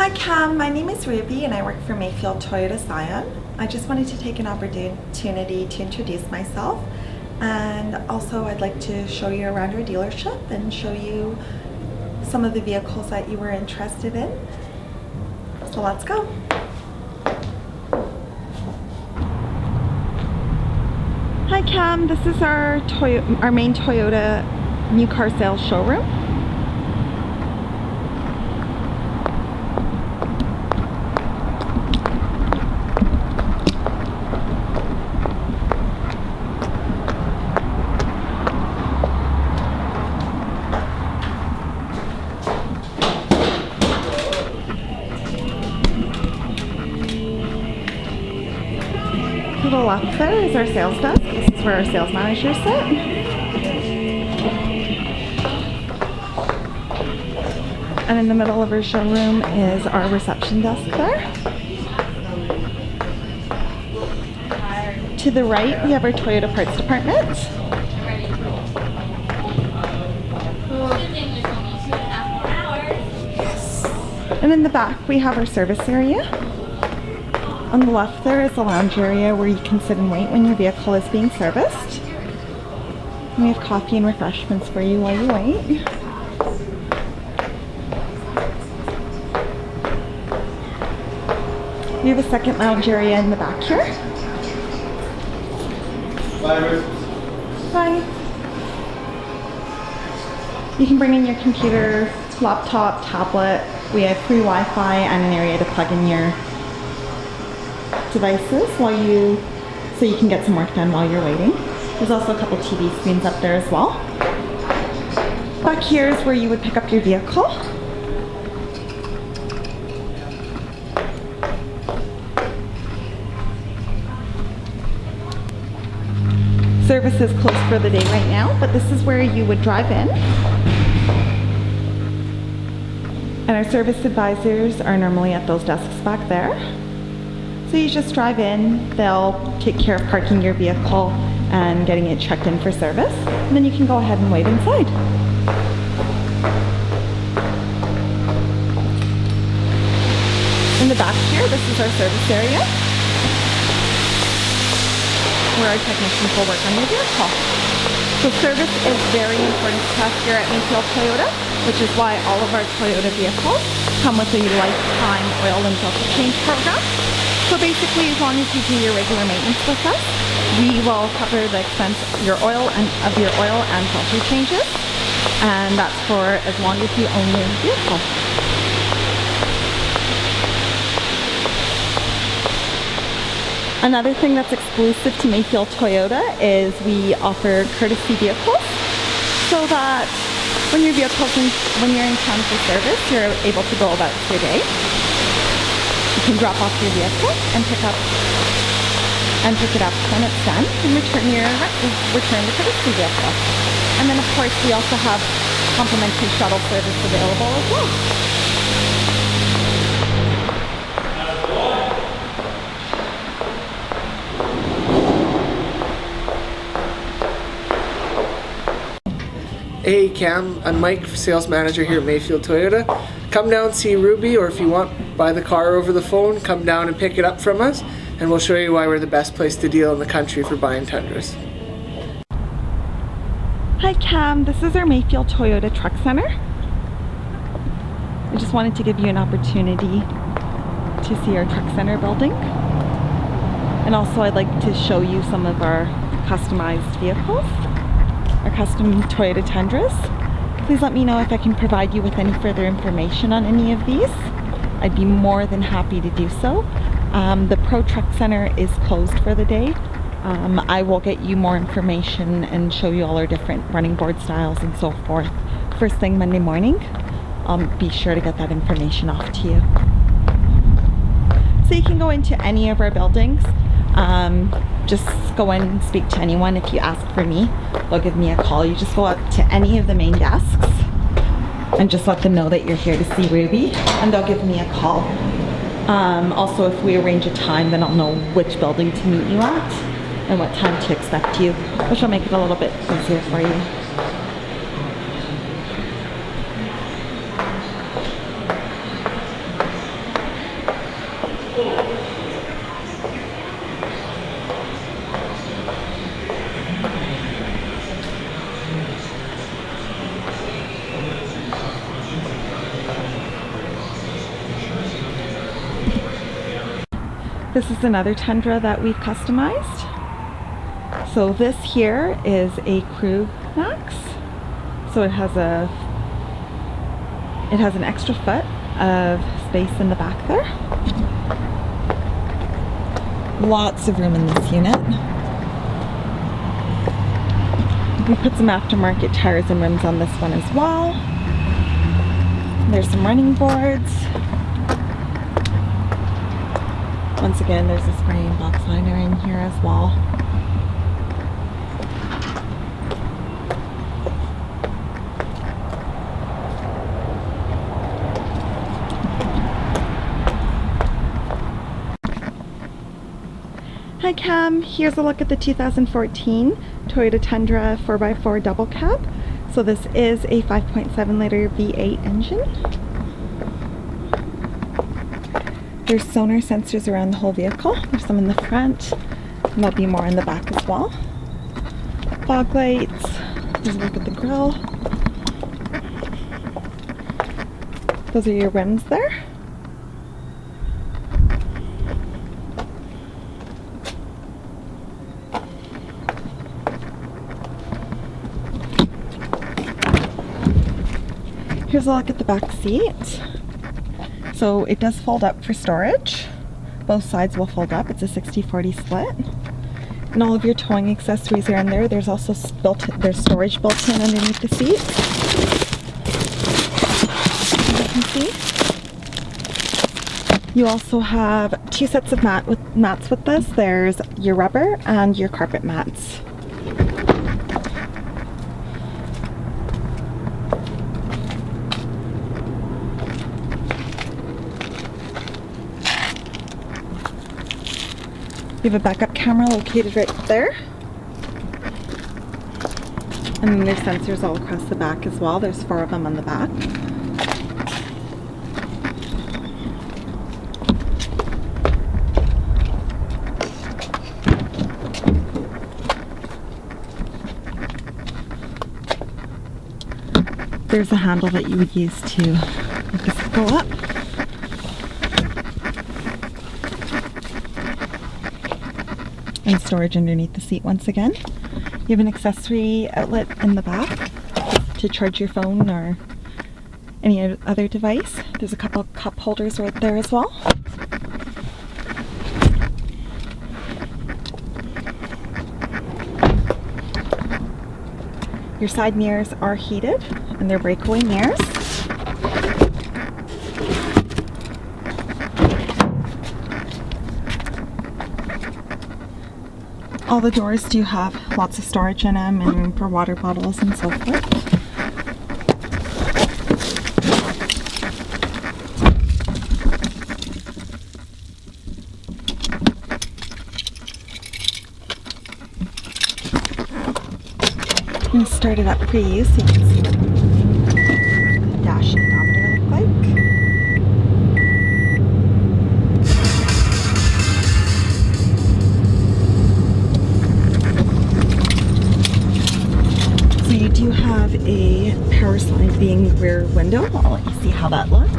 Hi Cam, my name is Ruby and I work for Mayfield Toyota Scion. I just wanted to take an opportunity to introduce myself, and also I'd like to show you around our dealership and show you some of the vehicles that you were interested in. So let's go. Hi Cam, this is our main Toyota new car sales showroom. To the left there is our sales desk. This is where our sales managers sit. And in the middle of our showroom is our reception desk there. To the right we have our Toyota parts department. And in the back we have our service area. On the left there is a lounge area where you can sit and wait when your vehicle is being serviced. And we have coffee and refreshments for you while you wait. We have a second lounge area in the back here. Bye. You can bring in your computer, laptop, tablet. We have free Wi-Fi and an area to plug in your devices so you can get some work done while you're waiting. There's also a couple TV screens up there as well. Back here is where you would pick up your vehicle. Service is closed for the day right now, but this is where you would drive in. And our service advisors are normally at those desks back there. So you just drive in, they'll take care of parking your vehicle and getting it checked in for service, and then you can go ahead and wait inside. In the back here, this is our service area, where our technicians will work on your vehicle. So service is very important to us here at Mayfield Toyota, which is why all of our Toyota vehicles come with a lifetime oil and filter change program. So basically, as long as you do your regular maintenance with us, we will cover the expense of your oil and filter changes, and that's for as long as you own your vehicle. Another thing that's exclusive to Mayfield Toyota is we offer courtesy vehicles, so that when you're in town for service, you're able to go about your day. You can drop off your vehicle and pick it up when it's done and return the courtesy vehicle. And then of course we also have complimentary shuttle service available as well. Hey Cam, I'm Mike, sales manager here at Mayfield Toyota. Come down, see Ruby, or if you want, buy the car over the phone, come down and pick it up from us, and we'll show you why we're the best place to deal in the country for buying Tundras. Hi Cam, this is our Mayfield Toyota Truck Center. I just wanted to give you an opportunity to see our Truck Center building. And also I'd like to show you some of our customized vehicles. Our custom Toyota Tundras. Please let me know if I can provide you with any further information on any of these. I'd be more than happy to do so. The Pro Truck Center is closed for the day. I will get you more information and show you all our different running board styles and so forth first thing Monday morning. I'll be sure to get that information off to you. So you can go into any of our buildings. Just go in and speak to anyone. If you ask for me, they'll give me a call. You just go up to any of the main desks and just let them know that you're here to see Ruby, and they'll give me a call. Also, if we arrange a time, then I'll know which building to meet you at and what time to expect you, which will make it a little bit easier for you. This is another Tundra that we've customized. So this here is a Crew Max. So it has an extra foot of space in the back there. Lots of room in this unit. We put some aftermarket tires and rims on this one as well. There's some running boards. Once again, there's a spray and box liner in here as well. Hi Cam, here's a look at the 2014 Toyota Tundra 4x4 double cab. So this is a 5.7 liter V8 engine. There's sonar sensors around the whole vehicle. There's some in the front, and there'll be more in the back as well. Fog lights, there's a look at the grille. Those are your rims there. Here's a look at the back seat. So it does fold up for storage. Both sides will fold up. It's a 60-40 split. And all of your towing accessories are in there. There's also there's storage built in underneath the seat. As you can see. You also have 2 sets of mats with this. There's your rubber and your carpet mats. You have a backup camera located right there. And then there's sensors all across the back as well. There's 4 of them on the back. There's a handle that you would use to make this go up. And storage underneath the seat once again. You have an accessory outlet in the back to charge your phone or any other device. There's a couple cup holders right there as well. Your side mirrors are heated and they're breakaway mirrors. All the doors do have lots of storage in them and room for water bottles and so forth. I'm going to start it up for you so you can see what the dash and odometer look like. You do have a power sliding rear window. I'll let you see how that looks.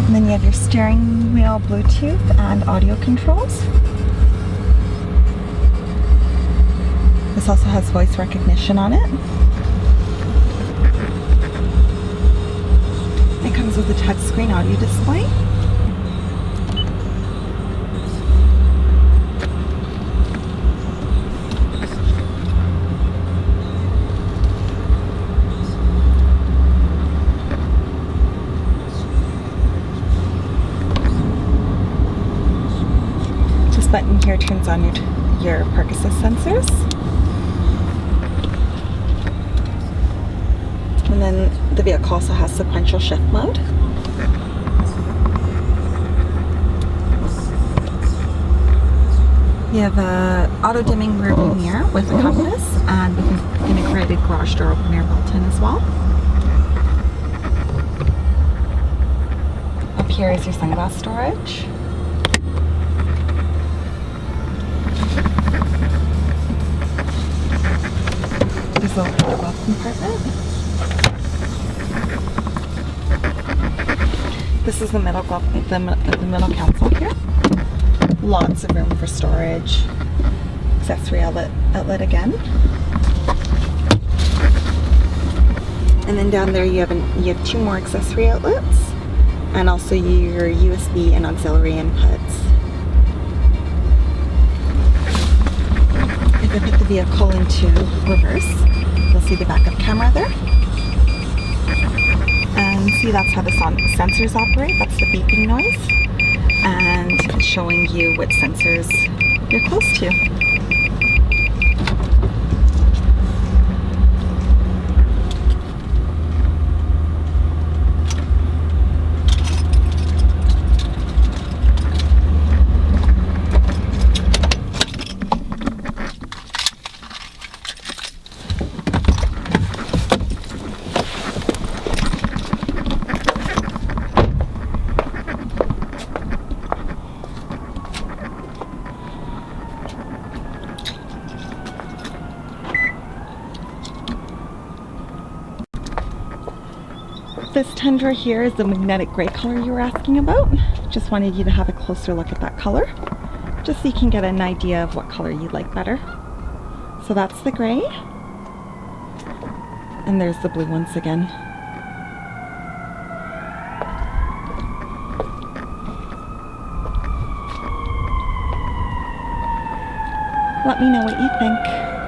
And then you have your steering wheel, Bluetooth, and audio controls. This also has voice recognition on it. It comes with a touchscreen audio display. Button here turns on your park assist sensors. And then the vehicle also has sequential shift mode. You have a auto dimming rearview mirror with a compass and with an integrated garage door opener built in as well. Up here is your sunglass storage. There's a compartment. This is the middle console here. Lots of room for storage. Accessory outlet again. And then down there you have two more accessory outlets, and also your USB and auxiliary inputs. If I put the vehicle into reverse, you'll see the backup camera there. And see, that's how the sensors operate. That's the beeping noise. And it's showing you what sensors you're close to. This Tundra here is the magnetic gray color you were asking about. Just wanted you to have a closer look at that color, just so you can get an idea of what color you like better. So that's the gray, and there's the blue once again. Let me know what you think.